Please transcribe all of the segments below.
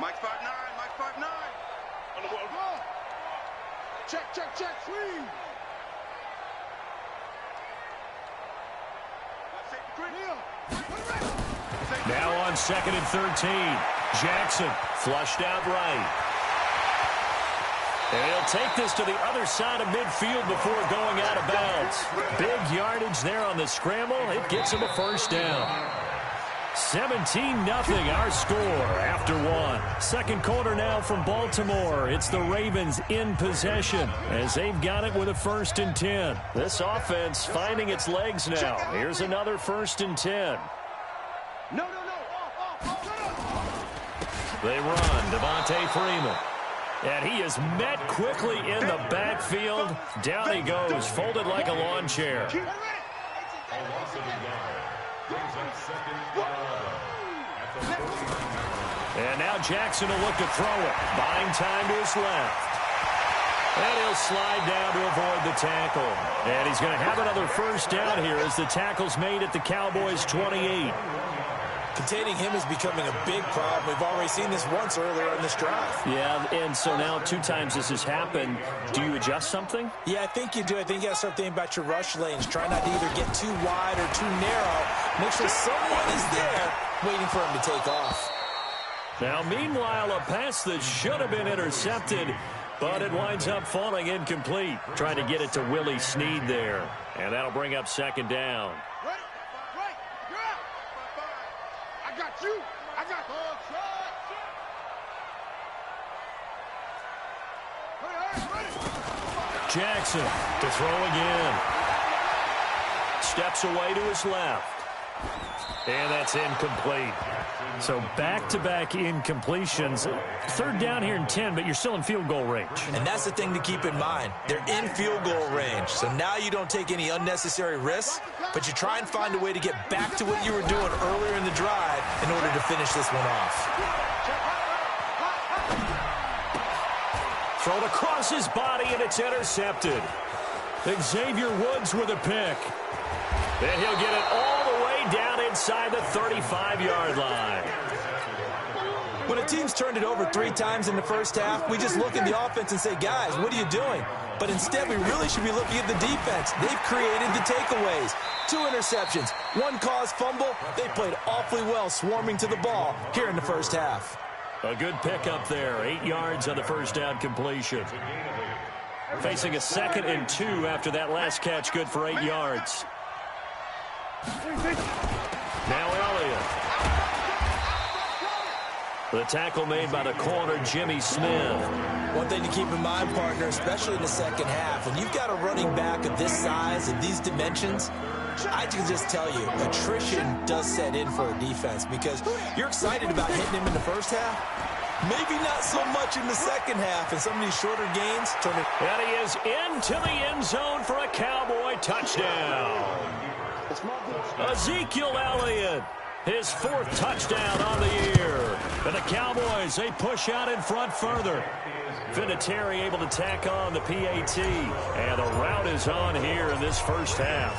Mike 5'9", Mike 5'9". On the ball. Check, free. Now on 2nd and 13. Jackson flushed out right. And he'll take this to the other side of midfield before going out of bounds. Big yardage there on the scramble. It gets him a first down. 17-0 our score after one. Second quarter now from Baltimore. It's the Ravens in possession as they've got it with a 1st and 10. This offense finding its legs now. Here's another 1st and 10. No. They run. Devontae Freeman. And he is met quickly in the backfield. Down he goes, folded like a lawn chair. And now Jackson will look to throw it. Buying time to his left. And he'll slide down to avoid the tackle. And he's going to have another first down here as the tackle's made at the Cowboys' 28. Containing him is becoming a big problem. We've already seen this once earlier in this drive. Yeah, and so now 2 times this has happened. Do you adjust something? Yeah, I think you do. I think you got to start thinking about your rush lanes. Try not to either get too wide or too narrow. Make sure someone is there waiting for him to take off. Now, meanwhile, a pass that should have been intercepted, but it winds up falling incomplete. Trying to get it to Willie Snead there. And that'll bring up 2nd down. Jackson to throw again. Steps away to his left. And that's incomplete. So back-to-back incompletions. 3rd down here and 10, but you're still in field goal range. And that's the thing to keep in mind. They're in field goal range. So now you don't take any unnecessary risks, but you try and find a way to get back to what you were doing earlier in the drive in order to finish this one off. Thrown across his body, and it's intercepted. Xavier Woods with a pick. And he'll get it all the way down inside the 35-yard line. When a team's turned it over 3 times in the first half, we just look at the offense and say, guys, what are you doing? But instead, we really should be looking at the defense. They've created the takeaways. 2 interceptions, 1 caused fumble. They played awfully well swarming to the ball here in the first half. A good pickup there. 8 yards on the first down completion. Facing a 2nd and 2 after that last catch, good for 8 yards. Now Elliott. The tackle made by the corner, Jimmy Smith. One thing to keep in mind, partner, especially in the second half, when you've got a running back of this size and these dimensions, I can just tell you, attrition does set in for a defense because you're excited about hitting him in the first half. Maybe not so much in the second half, and some of these shorter gains turn it. And he is into the end zone for a Cowboy touchdown. Ezekiel Elliott, his 4th touchdown on the year. And the Cowboys, they push out in front further. Vinatieri able to tack on the PAT. And the route is on here in this first half.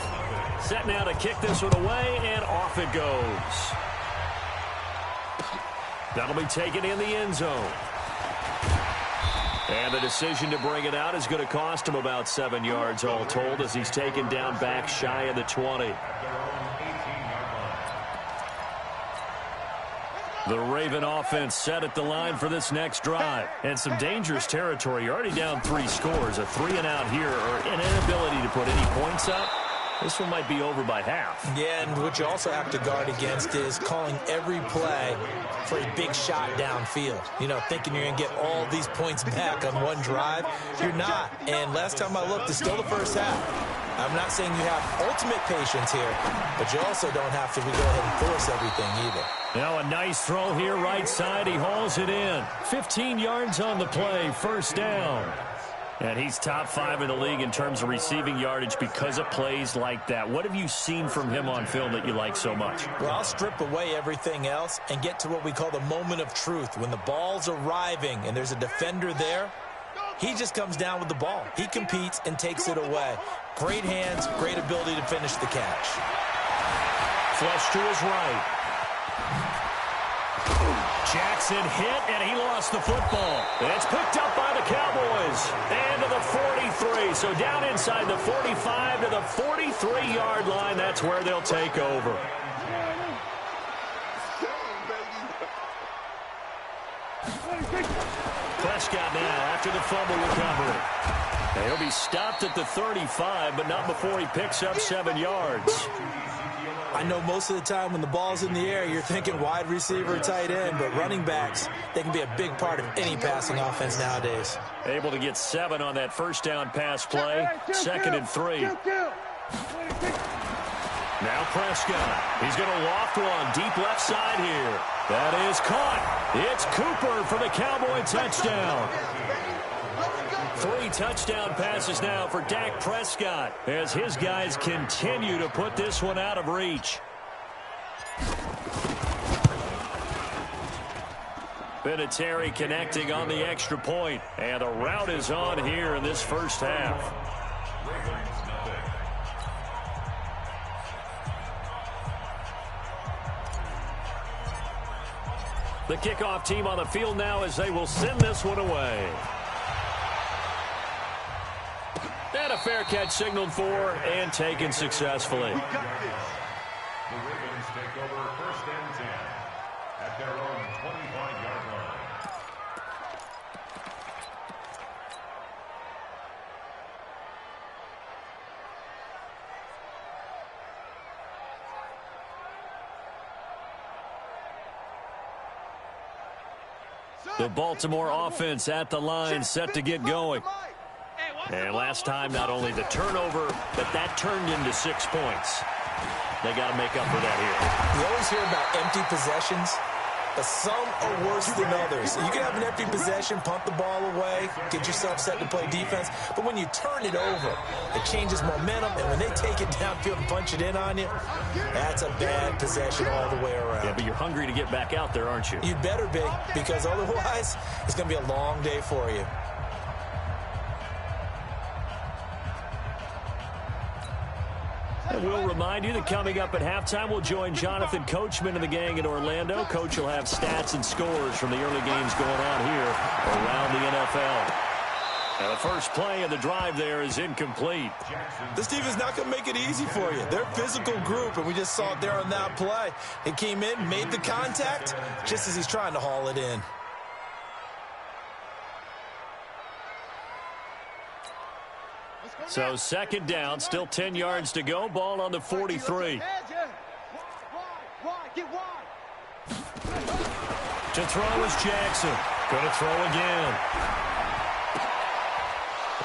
Set now to kick this one away, and off it goes. That'll be taken in the end zone. And the decision to bring it out is going to cost him about 7 yards all told as he's taken down back shy of the 20. The Raven offense set at the line for this next drive. And some dangerous territory. You're already down 3 scores. A 3-and-out here or an inability to put any points up. This one might be over by half. Yeah, and what you also have to guard against is calling every play for a big shot downfield. You know, thinking you're going to get all these points back on one drive. You're not. And last time I looked, it's still the first half. I'm not saying you have ultimate patience here, but you also don't have to go ahead and force everything either. Now a nice throw here right side. He hauls it in. 15 yards on the play. First down. And he's top 5 in the league in terms of receiving yardage because of plays like that. What have you seen from him on film that you like so much? Well, I'll strip away everything else and get to what we call the moment of truth. When the ball's arriving and there's a defender there, he just comes down with the ball. He competes and takes it away. Great hands, great ability to finish the catch. Flush to his right. Jackson hit, and he lost the football. It's picked up by the Cowboys. And to the 43. So down inside the 45 to the 43-yard line. That's where they'll take over. Prescott now after the fumble recovery. And he'll be stopped at the 35, but not before he picks up 7 yards. I know most of the time when the ball's in the air, you're thinking wide receiver, tight end, but running backs, they can be a big part of any passing offense nowadays. Able to get 7 on that first down pass play. 2nd and 3. Now Prescott. He's going to loft one deep left side here. That is caught. It's Cooper for the Cowboy touchdown. 3 touchdown passes now for Dak Prescott as his guys continue to put this one out of reach. Vinatieri connecting on the extra point, and the route is on here in this first half. The kickoff team on the field now as they will send this one away. And a fair catch signaled for and taken successfully. The Ravens take over 1st and 10 at their own 25-yard line. The Baltimore offense at the line set to get going. And last time, not only the turnover, but that turned into 6 points. They got to make up for that here. You always hear about empty possessions, but some are worse than others. You can have an empty possession, punt the ball away, get yourself set to play defense, but when you turn it over, it changes momentum, and when they take it downfield and punch it in on you, that's a bad possession all the way around. Yeah, but you're hungry to get back out there, aren't you? You'd better be, because otherwise, it's going to be a long day for you. And we'll remind you that coming up at halftime, we'll join Jonathan Coachman and the gang in Orlando. Coach will have stats and scores from the early games going on here around the NFL. And the first play of the drive there is incomplete. This team is not going to make it easy for you. They're a physical group, and we just saw it there on that play. It came in, made the contact, just as he's trying to haul it in. So 2nd down, still 10 yards to go. Ball on the 43. To throw is Jackson. Going to throw again.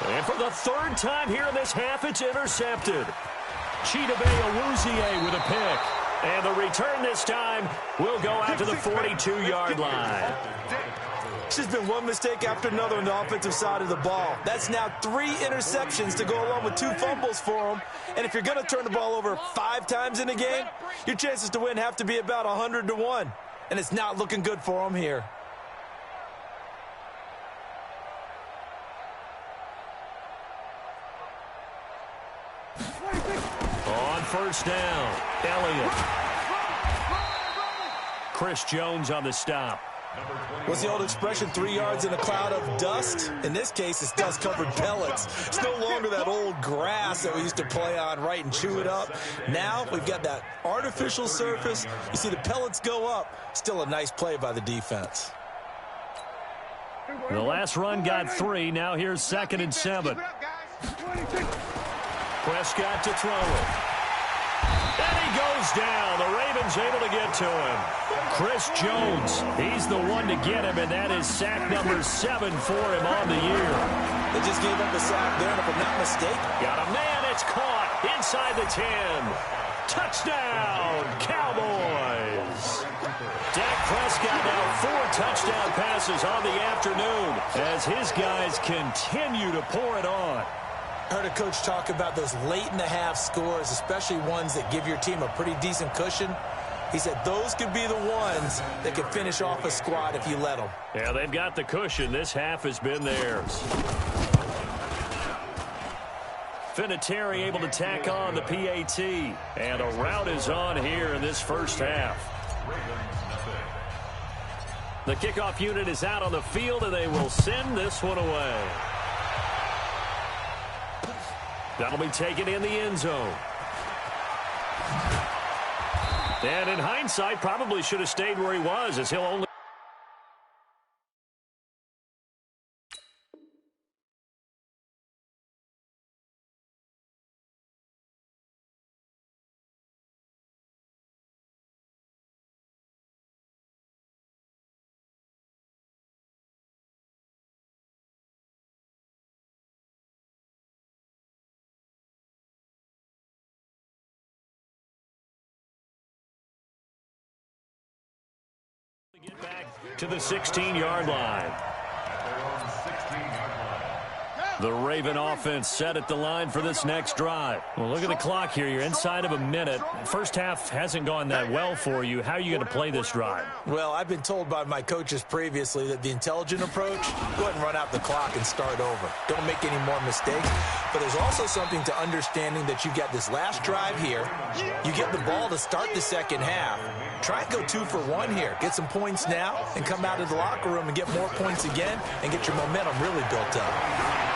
And for the 3rd time here in this half, it's intercepted. Chidobe Awuzie with a pick. And the return this time will go out to the 42-yard line. It's just been one mistake after another on the offensive side of the ball. That's now 3 interceptions to go along with 2 fumbles for him. And if you're going to turn the ball over 5 times in a game, your chances to win have to be about 100 to 1. And it's not looking good for him here. On 1st down, Elliott. Chris Jones on the stop. What's the old expression, 3 yards in a cloud of dust? In this case, it's dust-covered pellets. It's no longer that old grass that we used to play on, right, and chew it up. Now we've got that artificial surface. You see the pellets go up. Still a nice play by the defense. The last run got 3. Now here's 2nd and 7. Prescott to throw it. And he goes down. The Ravens able to get to him. Chris Jones, he's the one to get him, and that is sack number 7 for him on the year. They just gave up a sack there, and if I'm not mistaken. Got a man. It's caught inside the 10. Touchdown, Cowboys. Dak Prescott now 4 touchdown passes on the afternoon as his guys continue to pour it on. I heard a coach talk about those late-in-the-half scores, especially ones that give your team a pretty decent cushion. He said those could be the ones that could finish off a squad if you let them. Yeah, they've got the cushion. This half has been theirs. Vinatieri able to tack on the PAT. And a route is on here in this first half. The kickoff unit is out on the field, and they will send this one away. That'll be taken in the end zone. And in hindsight, probably should have stayed where he was, as he'll only... Get back to the 16-yard line. The Raven offense set at the line for this next drive. Well, look at the clock here. You're inside of a minute. First half hasn't gone that well for you. How are you going to play this drive? Well, I've been told by my coaches previously that the intelligent approach, go ahead and run out the clock and start over. Don't make any more mistakes. But there's also something to understanding that you've got this last drive here. You get the ball to start the second half. Try and go 2 for 1 here. Get some points now and come out of the locker room and get more points again and get your momentum really built up.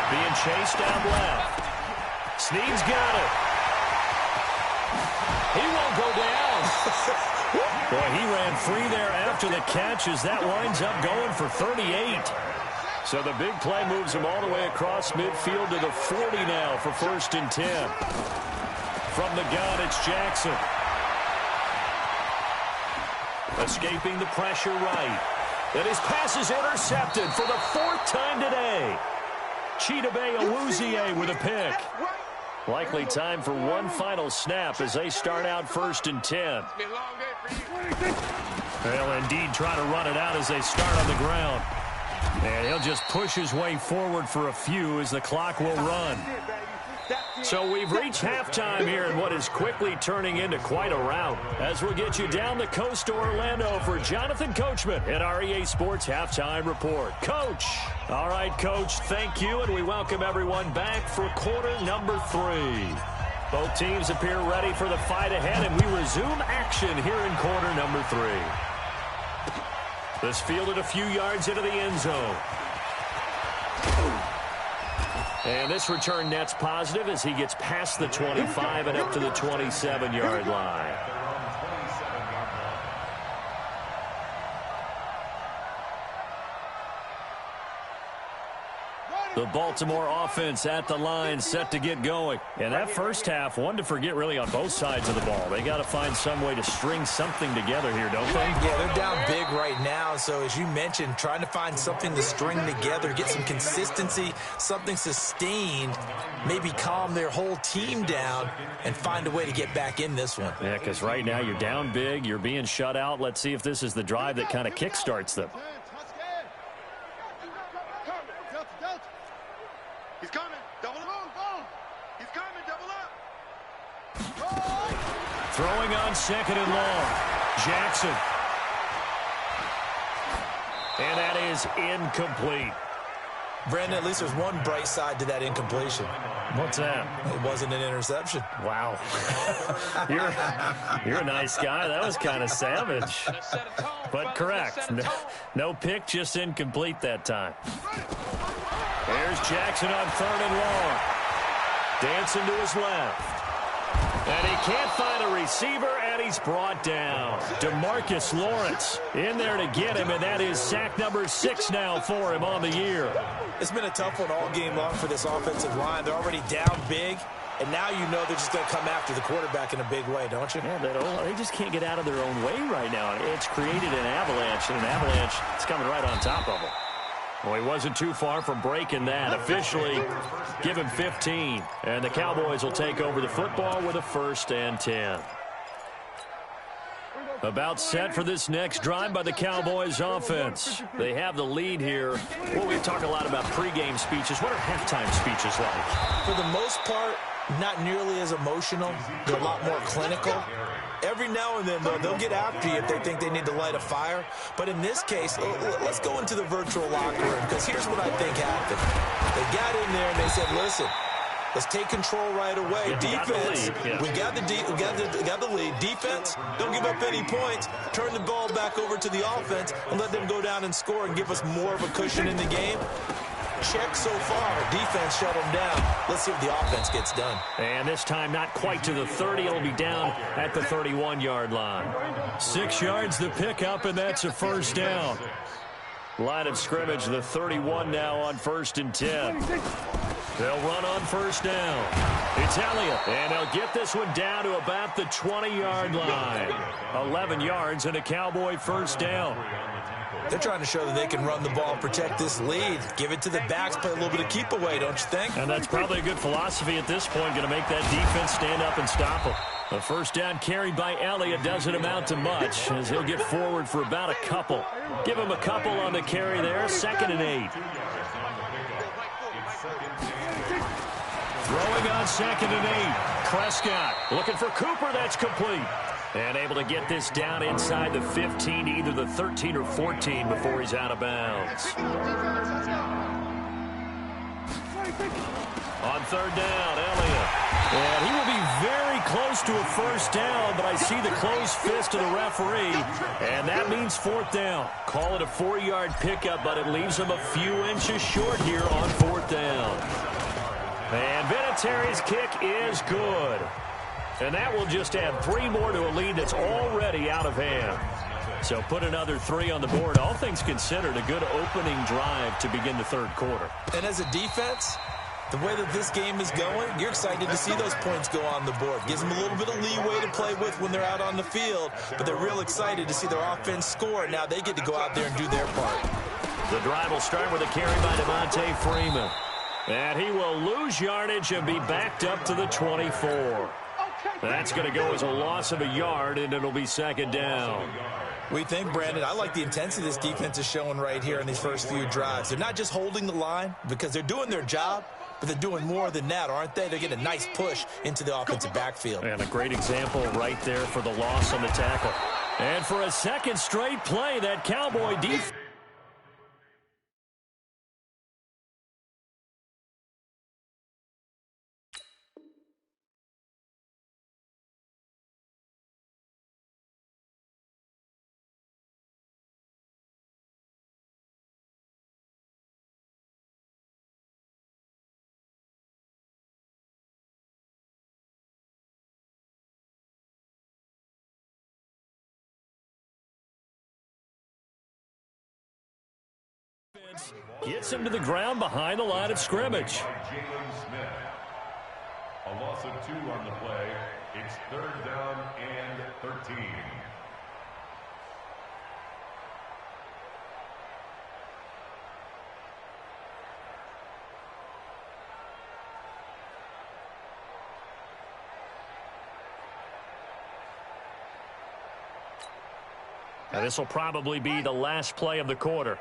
Being chased down left. Snead's got it. He won't go down. Boy, he ran free there after the catch as that winds up going for 38. So the big play moves him all the way across midfield to the 40 now for 1st and 10. From the gun, it's Jackson. Escaping the pressure right. And his pass is intercepted for the 4th time today. Chidobe Awuzie with a pick. Likely time for one final snap as they start out 1st and 10. They'll indeed try to run it out as they start on the ground. And he'll just push his way forward for a few as the clock will run. So we've reached halftime here in what is quickly turning into quite a rout. As we'll get you down the coast to Orlando for Jonathan Coachman at our EA Sports Halftime Report. Coach. All right, Coach, thank you, and we welcome everyone back for quarter number 3. Both teams appear ready for the fight ahead, and we resume action here in quarter number 3. This fielded a few yards into the end zone. And this return net's positive as he gets past the 25 and up to the 27-yard line. The Baltimore offense at the line, set to get going. And that first half, one to forget really on both sides of the ball. They got to find some way to string something together here, don't they? Yeah, they're down big right now. So as you mentioned, trying to find something to string together, get some consistency, something sustained, maybe calm their whole team down and find a way to get back in this one. Yeah, because right now you're down big, you're being shut out. Let's see if this is the drive that kind of kickstarts them. He's coming. Double up. He's coming. Double up. Throwing on 2nd and long. Jackson. And that is incomplete. Brandon, at least there's one bright side to that incompletion. What's that? It wasn't an interception. Wow. You're a nice guy. That was kind of savage. But correct. No pick, just incomplete that time. There's Jackson on 3rd and long. Dancing to his left. And he can't find a receiver, and he's brought down. DeMarcus Lawrence in there to get him, and that is sack number 6 now for him on the year. It's been a tough one all game long for this offensive line. They're already down big, and now you know they're just going to come after the quarterback in a big way, don't you? Yeah, they just can't get out of their own way right now. It's created an avalanche, and an avalanche is coming right on top of them. Well, he wasn't too far from breaking that. Officially, give him 15. And the Cowboys will take over the football with a 1st and 10. About set for this next drive by the Cowboys offense. They have the lead here. Well, we talk a lot about pregame speeches. What are halftime speeches like? For the most part, not nearly as emotional. They're a lot more clinical. Every now and then, though, they'll get after you if they think they need to light a fire. But in this case, let's go into the virtual locker room, because here's what I think happened. They got in there and they said, listen, Let's take control right away. Yeah, Defense, yeah. we got the lead. Defense, don't give up any points. Turn the ball back over to the offense and let them go down and score and give us more of a cushion in the game. Check so far. Defense shut them down. Let's see if the offense gets done. And this time not quite to the 30. It'll be down at the 31-yard line. 6 yards the pickup, and that's a first down. Line of scrimmage, the 31 now on 1st and 10. They'll run on first down. It's Elliott, and they'll get this one down to about the 20-yard line. 11 yards and a Cowboy first down. They're trying to show that they can run the ball and protect this lead. Give it to the backs, play a little bit of keep away, don't you think? And that's probably a good philosophy at this point, going to make that defense stand up and stop them. A first down carried by Elliott doesn't amount to much, as he'll get forward for about a couple. Give him a couple on the carry there, 2nd and 8. Throwing on 2nd and 8. Prescott looking for Cooper. That's complete. And able to get this down inside the 15, either the 13 or 14 before he's out of bounds. On 3rd down, Elliott. And he will be very close to a first down, but I see the closed fist of the referee, and that means 4th down. Call it a 4-yard pickup, but it leaves him a few inches short here on 4th down. And Vinatieri's kick is good. And that will just add 3 more to a lead that's already out of hand. So put another 3 on the board. All things considered, a good opening drive to begin the 3rd quarter. And as a defense, the way that this game is going, you're excited to see those points go on the board. Gives them a little bit of leeway to play with when they're out on the field, but they're real excited to see their offense score. Now they get to go out there and do their part. The drive will start with a carry by Devontae Freeman. And he will lose yardage and be backed up to the 24. That's going to go as a loss of a yard, and it'll be 2nd down. We think, Brandon, I like the intensity this defense is showing right here in these first few drives. They're not just holding the line because they're doing their job, but they're doing more than that, aren't they? They're getting a nice push into the offensive backfield. And a great example right there for the loss on the tackle. And for a 2nd straight play, that Cowboy defense. Gets him to the ground behind the line of scrimmage. Jalen Smith. A loss of 2 on the play. It's 3rd down and 13. Now this will probably be the last play of the quarter.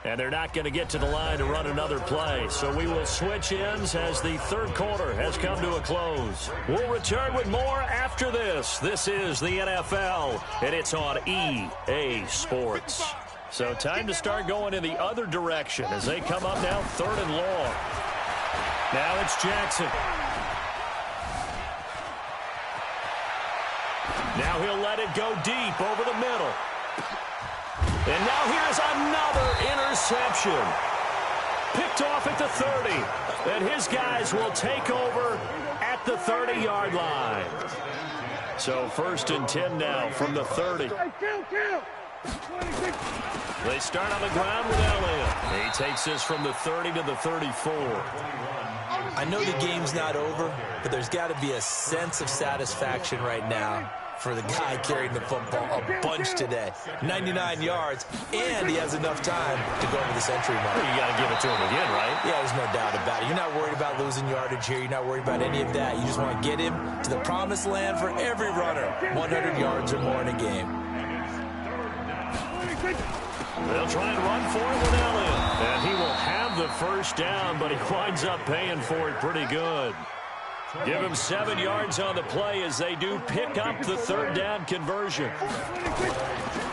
And they're not going to get to the line to run another play. So we will switch ends as the 3rd quarter has come to a close. We'll return with more after this. This is the NFL, and it's on EA Sports. So time to start going in the other direction as they come up now 3rd and long. Now it's Jackson. Now he'll let it go deep over the middle. And now here's another interception. Picked off at the 30. And his guys will take over at the 30-yard line. So 1st and 10 now from the 30. They start on the ground with Elliott. He takes this from the 30 to the 34. I know the game's not over, but there's got to be a sense of satisfaction right now for the guy carrying the football a bunch today. 99 yards, and he has enough time to go over the century mark. Well, you got to give it to him again, right? Yeah, there's no doubt about it. You're not worried about losing yardage here. You're not worried about any of that. You just want to get him to the promised land for every runner. 100 yards or more in a game. They'll try and run for it with Elliott. And he will have the first down, but he winds up paying for it pretty good. Give him 7 yards on the play as they do pick up the 3rd down conversion.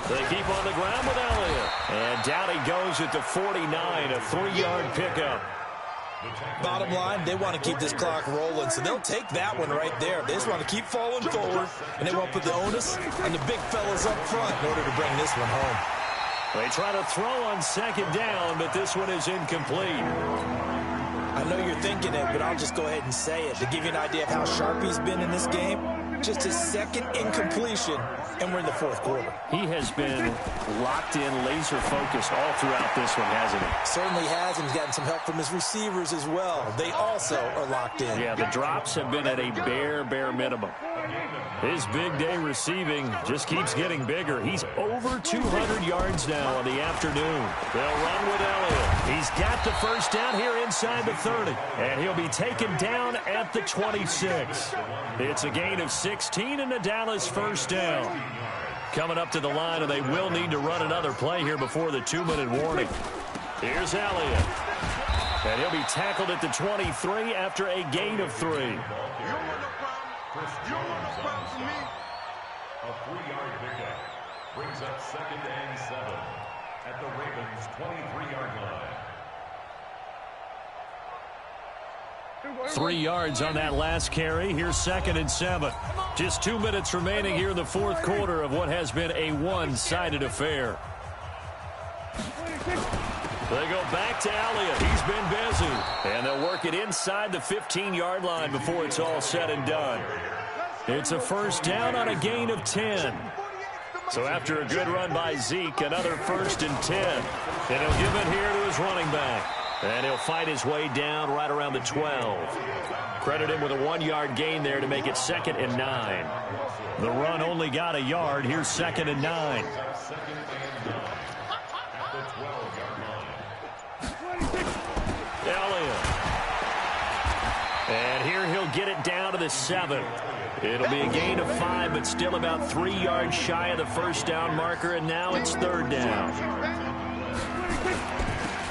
They keep on the ground with Elliott. And down he goes at the 49, a 3-yard pickup. Bottom line, they want to keep this clock rolling, so they'll take that one right there. They just want to keep falling forward, and they want to put the onus on the big fellas up front in order to bring this one home. They try to throw on second down, but this one is incomplete. I know you're thinking it, but I'll just go ahead and say it. To give you an idea of how sharp he's been in this game, just his second incompletion, and we're in the fourth quarter. He has been locked in, laser-focused all throughout this one, hasn't he? Certainly has, and he's gotten some help from his receivers as well. They also are locked in. Yeah, the drops have been at a bare minimum. His big day receiving just keeps getting bigger. He's over 200 yards now on the afternoon. They'll run with Elliott. He's got the first down here inside the 30, and he'll be taken down at the 26. It's a gain of 16 and the Dallas first down. Coming up to the line, and they will need to run another play here before the 2-minute warning. Here's Elliott. And he'll be tackled at the 23 after a gain of 3. You want no problem for me? A 3-yard pickup brings up 2nd and 7 at the Ravens' 23-yard line. 3 yards on that last carry. Here's 2nd and 7. Just 2 minutes remaining here in the fourth quarter of what has been a one-sided affair. They go back to Elliott. He's been busy. And they'll work it inside the 15-yard line before it's all said and done. It's a first down on a gain of 10. So after a good run by Zeke, another 1st and 10. And he'll give it here to his running back. And he'll fight his way down right around the 12. Credit him with a 1-yard gain there to make it 2nd and 9. The run only got a yard. Here's 2nd and 9. Elliott. And here he'll get it down to the 7. It'll be a gain of 5, but still about 3 yards shy of the first down marker, and now it's 3rd down.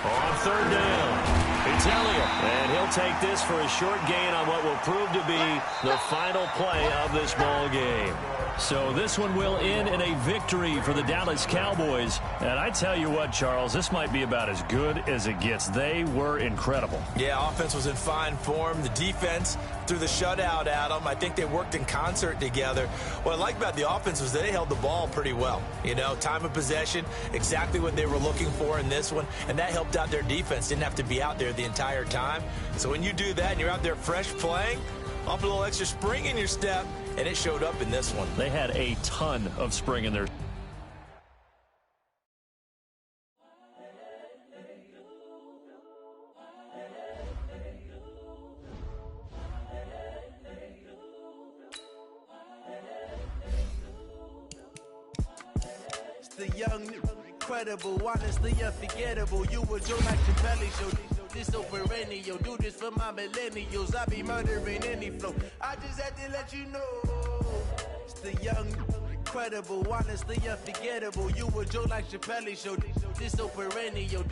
On 3rd down, it's Elliott, and he'll take this for a short gain on what will prove to be the final play of this ball game. So this one will end in a victory for the Dallas Cowboys. And I tell you what, Charles, this might be about as good as it gets. They were incredible. Yeah, offense was in fine form. The defense threw the shutout at them. I think they worked in concert together. What I like about the offense was they held the ball pretty well. You know, time of possession, exactly what they were looking for in this one. And that helped out their defense. Didn't have to be out there the entire time. So when you do that and you're out there fresh playing, off a little extra spring in your step, and it showed up in this one. They had a ton of spring in their... It's the young, incredible, honestly unforgettable. You were Joe like Chappelle show. This so perennial, do this for my millennials. I be murdering any flow. I just had to let you know. It's the young, incredible, honestly unforgettable. You were Joe like Chappelle show. This so perennial.